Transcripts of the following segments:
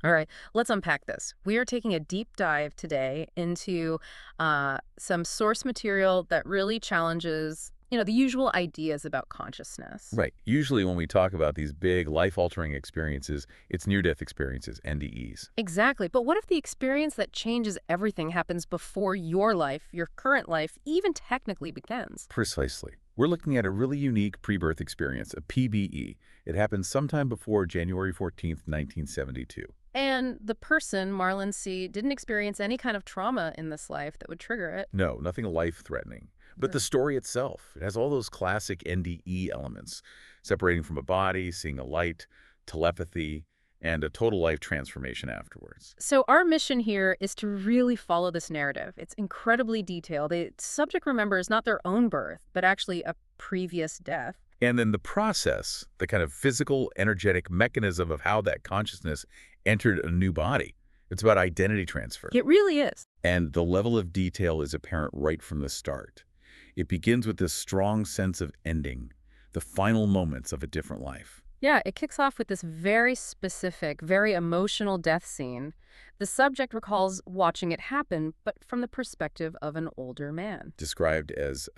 All right, let's unpack this. We are taking a deep dive today into some source material that really challenges, the usual ideas about consciousness. Right. Usually when we talk about these big life-altering experiences, it's near-death experiences, NDEs. Exactly. But what if the experience that changes everything happens before your life, your current life, even technically begins? Precisely. We're looking at a really unique pre-birth experience, a PBE. It happened sometime before January 14th, 1972. And the person, Marlon C., didn't experience any kind of trauma in this life that would trigger it. No, nothing life-threatening. But the Good. story itself, it has all those classic NDE elements, separating from a body, seeing a light, telepathy, and a total life transformation afterwards. So our mission here is to really follow this narrative. It's incredibly detailed. The subject remembers not their own birth, but actually a previous death. And then the process, the kind of physical, energetic mechanism of how that consciousness entered a new body. It's about identity transfer. It really is. And the level of detail is apparent right from the start. It begins with this strong sense of ending, the final moments of a different life. Yeah, it kicks off with this very specific, very emotional death scene. The subject recalls watching it happen, but from the perspective of an older man. Described as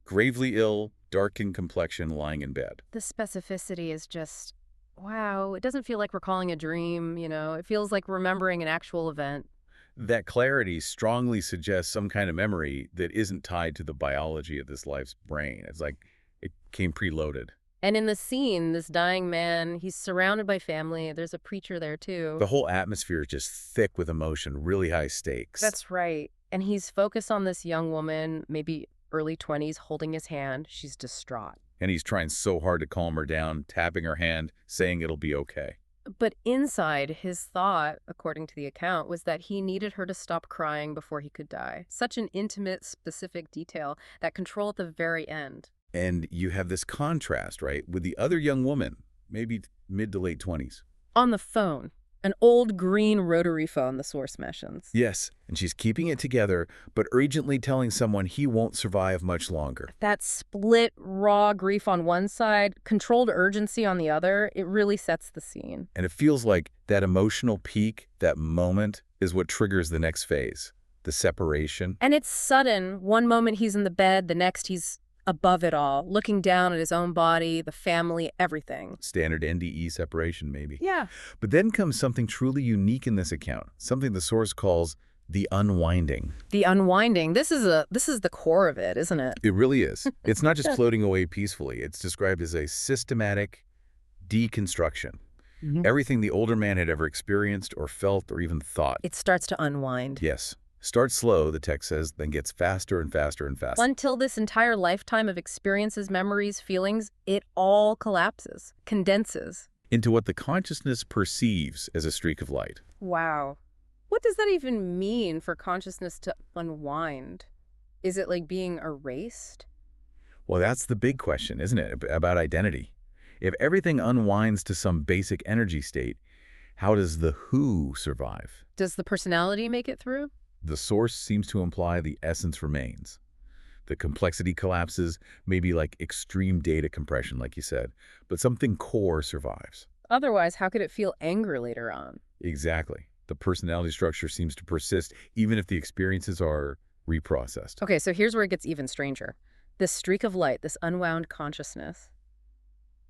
gravely ill, dark in complexion, lying in bed. The specificity is just, wow, it doesn't feel like recalling a dream, it feels like remembering an actual event. That clarity strongly suggests some kind of memory that isn't tied to the biology of this life's brain. It's like it came preloaded. And in the scene, this dying man, he's surrounded by family. There's a preacher there, too. The whole atmosphere is just thick with emotion, really high stakes. That's right. And he's focused on this young woman, maybe early 20s, holding his hand. She's distraught. And he's trying so hard to calm her down, tapping her hand, saying it'll be okay. But inside, his thought, according to the account, was that he needed her to stop crying before he could die. Such an intimate, specific detail, that control at the very end. And you have this contrast, right, with the other young woman, maybe mid to late 20s. On the phone, an old green rotary phone, the source mentions. Yes, and she's keeping it together, but urgently telling someone he won't survive much longer. That split, raw grief on one side, controlled urgency on the other, it really sets the scene. And it feels like that emotional peak, that moment, is what triggers the next phase, the separation. And it's sudden. One moment he's in the bed, the next he's above it all, looking down at his own body, the family, everything. Standard NDE separation, maybe. Yeah. But then comes something truly unique in this account, something the source calls the unwinding. The unwinding. This is the core of it, isn't it? It really is. It's not just floating away peacefully. It's described as a systematic deconstruction. Everything the older man had ever experienced or felt or even thought. It starts to unwind. Yes. Starts slow, the text says, then gets faster and faster and faster. Until this entire lifetime of experiences, memories, feelings, it all collapses, condenses. Into what the consciousness perceives as a streak of light. Wow. What does that even mean for consciousness to unwind? Is it like being erased? Well, that's the big question, isn't it, about identity? If everything unwinds to some basic energy state, how does the who survive? Does the personality make it through? The source seems to imply the essence remains. The complexity collapses, maybe like extreme data compression, like you said, but something core survives. Otherwise, how could it feel anger later on? Exactly. The personality structure seems to persist even if the experiences are reprocessed. Okay, so here's where it gets even stranger. This streak of light, this unwound consciousness,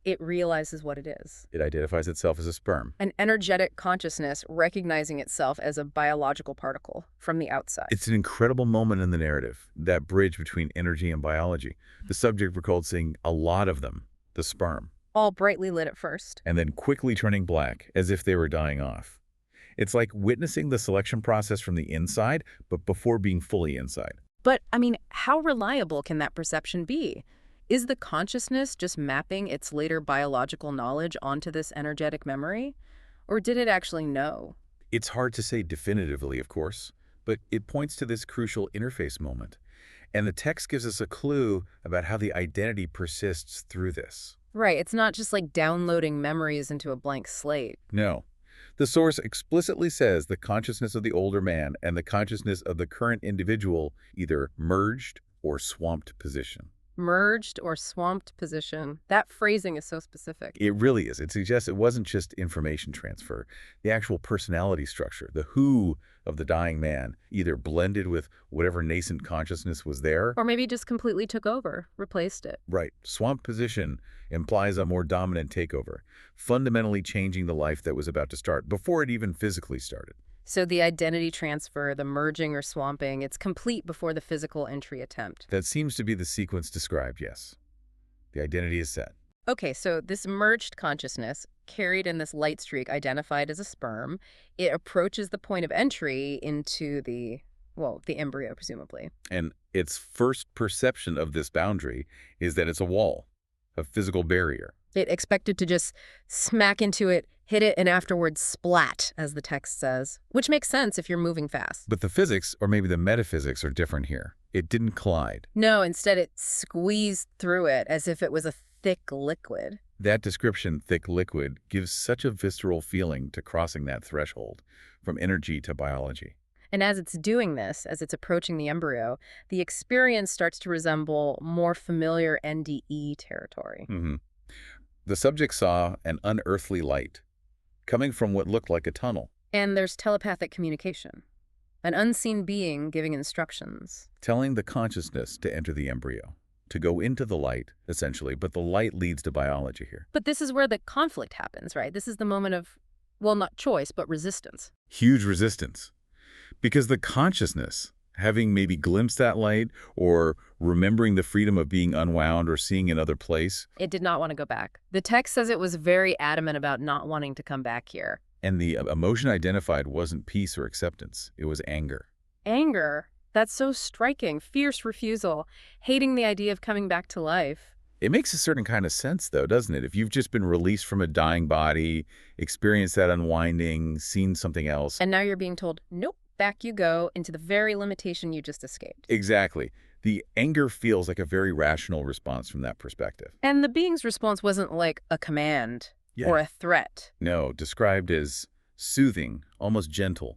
it realizes what it is. It identifies itself as a sperm. An energetic consciousness recognizing itself as a biological particle from the outside. It's an incredible moment in the narrative, that bridge between energy and biology. The subject recalled seeing a lot of them, the sperm, All brightly lit at first. and then quickly turning black, as if they were dying off. It's like witnessing the selection process from the inside, but before being fully inside. But, how reliable can that perception be? Is the consciousness just mapping its later biological knowledge onto this energetic memory? Or did it actually know? It's hard to say definitively, of course, but it points to this crucial interface moment. And the text gives us a clue about how the identity persists through this. Right, it's not just like downloading memories into a blank slate. No. The source explicitly says the consciousness of the older man and the consciousness of the current individual either merged or swamped position. Merged or swamped position. That phrasing is so specific. It really is. It suggests it wasn't just information transfer. The actual personality structure, the who of the dying man, either blended with whatever nascent consciousness was there. Or maybe just completely took over, replaced it. Right. Swamp position implies a more dominant takeover, fundamentally changing the life that was about to start before it even physically started. So the identity transfer, the merging or swamping, it's complete before the physical entry attempt. That seems to be the sequence described, yes. The identity is set. Okay, so this merged consciousness, carried in this light streak identified as a sperm, it approaches the point of entry into the embryo, presumably. And its first perception of this boundary is that it's a wall, a physical barrier. It expected to just smack into it, hit it, and afterwards splat, as the text says, which makes sense if you're moving fast. But the physics, or maybe the metaphysics, are different here. It didn't collide. No, instead it squeezed through it as if it was a thick liquid. That description, thick liquid, gives such a visceral feeling to crossing that threshold, from energy to biology. And as it's doing this, as it's approaching the embryo, the experience starts to resemble more familiar NDE territory. The subject saw an unearthly light, coming from what looked like a tunnel, And there's telepathic communication. An unseen being giving instructions. telling the consciousness to enter the embryo, to go into the light, essentially, but the light leads to biology here. But this is where the conflict happens, right? This is the moment of, well, not choice, but resistance. Huge resistance. Because the consciousness, having maybe glimpsed that light, or remembering the freedom of being unwound or seeing another place, It did not want to go back. The text says it was very adamant about not wanting to come back here. and the emotion identified wasn't peace or acceptance, it was anger. Anger. That's so striking. Fierce refusal. Hating the idea of coming back to life. It makes a certain kind of sense, though, doesn't it? If you've just been released from a dying body, experienced that unwinding, seen something else. And now you're being told, nope, back you go into the very limitation you just escaped. Exactly. The anger feels like a very rational response from that perspective. And the being's response wasn't like a command or a threat. No, described as soothing, almost gentle.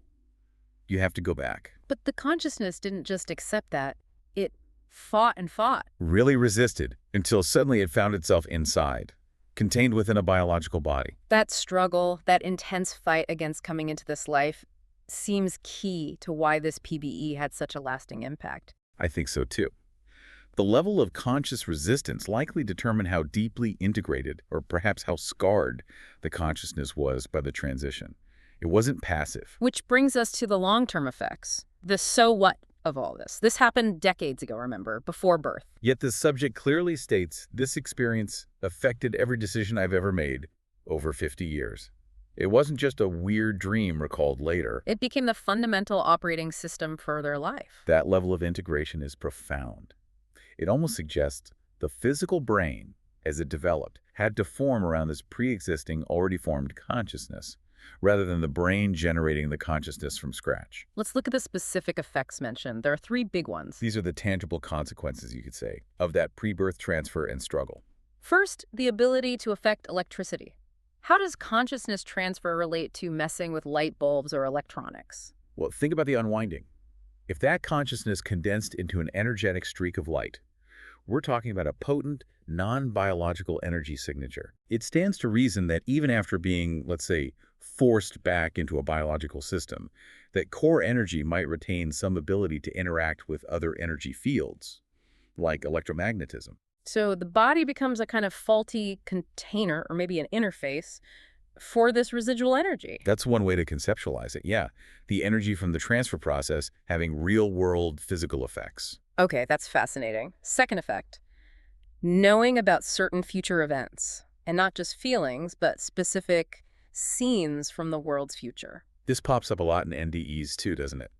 You have to go back. But the consciousness didn't just accept that. It fought and fought. Really resisted until suddenly it found itself inside, contained within a biological body. That struggle, that intense fight against coming into this life seems key to why this PBE had such a lasting impact. I think so too. The level of conscious resistance likely determined how deeply integrated, or perhaps how scarred, the consciousness was by the transition. It wasn't passive. Which brings us to the long-term effects. The so what of all this. This happened decades ago, remember, before birth. Yet the subject clearly states this experience affected every decision I've ever made over 50 years. It wasn't just a weird dream recalled later. It became the fundamental operating system for their life. That level of integration is profound. It almost suggests the physical brain, as it developed, had to form around this pre-existing, already formed consciousness, rather than the brain generating the consciousness from scratch. Let's look at the specific effects mentioned. There are three big ones. These are the tangible consequences, you could say, of that pre-birth transfer and struggle. First, the ability to affect electricity. How does consciousness transfer relate to messing with light bulbs or electronics? Well, think about the unwinding. If that consciousness condensed into an energetic streak of light, we're talking about a potent, non-biological energy signature. It stands to reason that even after being, let's say, forced back into a biological system, that core energy might retain some ability to interact with other energy fields, like electromagnetism. So the body becomes a kind of faulty container, or maybe an interface, for this residual energy. That's one way to conceptualize it, yeah. The energy from the transfer process having real-world physical effects. Okay, that's fascinating. Second effect, knowing about certain future events, and not just feelings, but specific scenes from the world's future. This pops up a lot in NDEs too, doesn't it?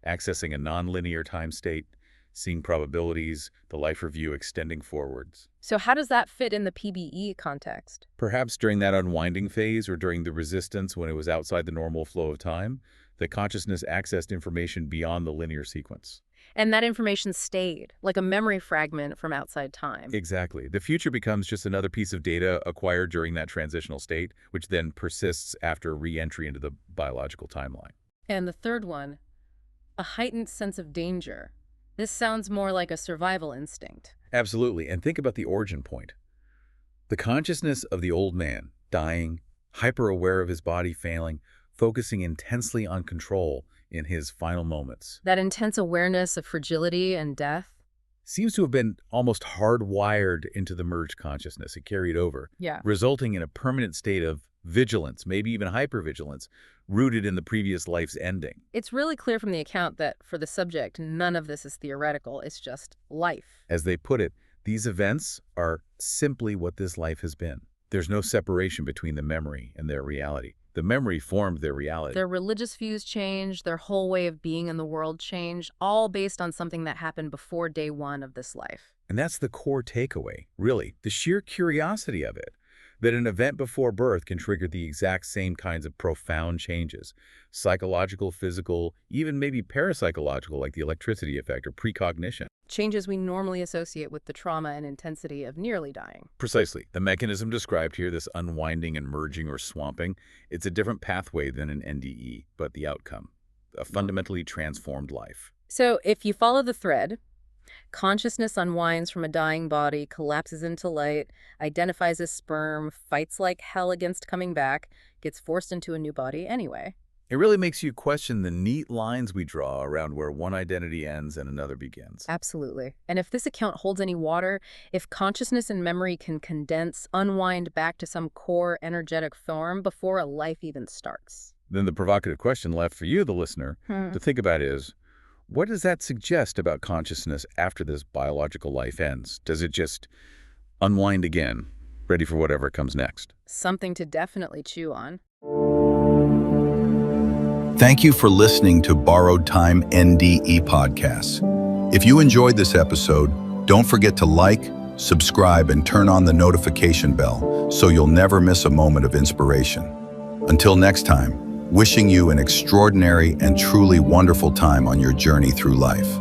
Accessing a nonlinear time state, seeing probabilities, the life review extending forwards. So how does that fit in the PBE context? Perhaps during that unwinding phase or during the resistance when it was outside the normal flow of time, the consciousness accessed information beyond the linear sequence. And that information stayed, like a memory fragment from outside time. Exactly. The future becomes just another piece of data acquired during that transitional state, which then persists after re-entry into the biological timeline. And the third one, a heightened sense of danger. This sounds more like a survival instinct. Absolutely. And think about the origin point. The consciousness of the old man, dying, hyper-aware of his body failing, focusing intensely on control in his final moments, That intense awareness of fragility and death. seems to have been almost hardwired into the merged consciousness. It carried over, Yeah. resulting in a permanent state of vigilance, maybe even hypervigilance, rooted in the previous life's ending. It's really clear from the account that for the subject, none of this is theoretical. It's just life. As they put it, these events are simply what this life has been. There's no separation between the memory and their reality. The memory formed their reality. Their religious views changed, their whole way of being in the world changed, all based on something that happened before day one of this life. And that's the core takeaway, really, the sheer curiosity of it, that an event before birth can trigger the exact same kinds of profound changes, psychological, physical, even maybe parapsychological, like the electricity effect or precognition. Changes we normally associate with the trauma and intensity of nearly dying. Precisely. The mechanism described here, this unwinding and merging or swamping, it's a different pathway than an NDE, but the outcome, a fundamentally transformed life. So if you follow the thread, consciousness unwinds from a dying body, collapses into light, identifies as sperm, fights like hell against coming back, gets forced into a new body anyway. It really makes you question the neat lines we draw around where one identity ends and another begins. Absolutely. And if this account holds any water, if consciousness and memory can condense, unwind back to some core energetic form before a life even starts. Then the provocative question left for you, the listener, to think about is, what does that suggest about consciousness after this biological life ends? Does it just unwind again, ready for whatever comes next? Something to definitely chew on. Thank you for listening to Borrowed Time NDE Podcasts. If you enjoyed this episode, don't forget to like, subscribe, and turn on the notification bell so you'll never miss a moment of inspiration. Until next time, wishing you an extraordinary and truly wonderful time on your journey through life.